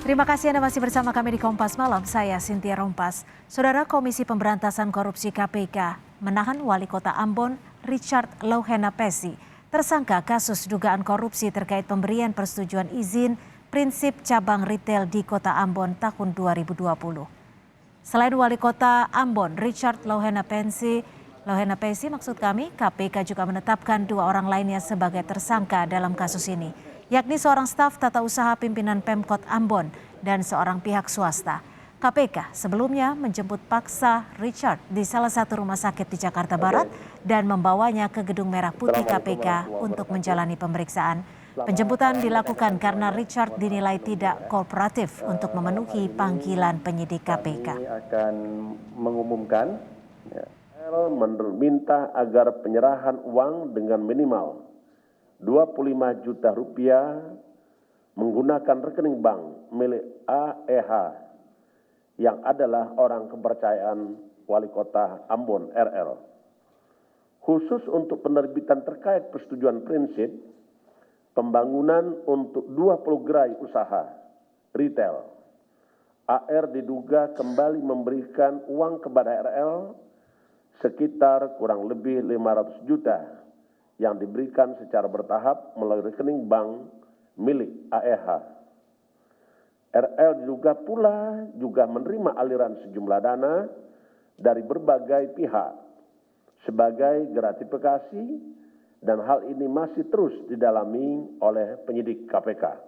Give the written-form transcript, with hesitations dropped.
Terima kasih Anda masih bersama kami di Kompas Malam, saya Cynthia Rompas. Saudara Komisi Pemberantasan Korupsi KPK menahan Wali Kota Ambon Richard Louhena Pesi, tersangka kasus dugaan korupsi terkait pemberian persetujuan izin prinsip cabang retail di Kota Ambon tahun 2020. Selain Wali Kota Ambon Richard Louhena Pesi, maksud kami, KPK juga menetapkan 2 orang lainnya sebagai tersangka dalam kasus ini, yakni seorang staf tata usaha pimpinan Pemkot Ambon dan seorang pihak swasta. KPK sebelumnya menjemput paksa Richard di salah satu rumah sakit di Jakarta Barat dan membawanya ke Gedung Merah Putih KPK untuk menjalani pemeriksaan. Penjemputan dilakukan karena Richard dinilai tidak kooperatif untuk memenuhi panggilan penyidik KPK. Akan mengumumkan meminta agar penyerahan uang dengan minimal 25 juta rupiah menggunakan rekening bank milik AEH yang adalah orang kepercayaan Wali Kota Ambon RL. Khusus untuk penerbitan terkait persetujuan prinsip pembangunan untuk 20 gerai usaha retail. AR diduga kembali memberikan uang kepada RL sekitar kurang lebih 500 juta yang diberikan secara bertahap melalui rekening bank milik AEH. RL diduga pula juga menerima aliran sejumlah dana dari berbagai pihak sebagai gratifikasi dan hal ini masih terus didalami oleh penyidik KPK.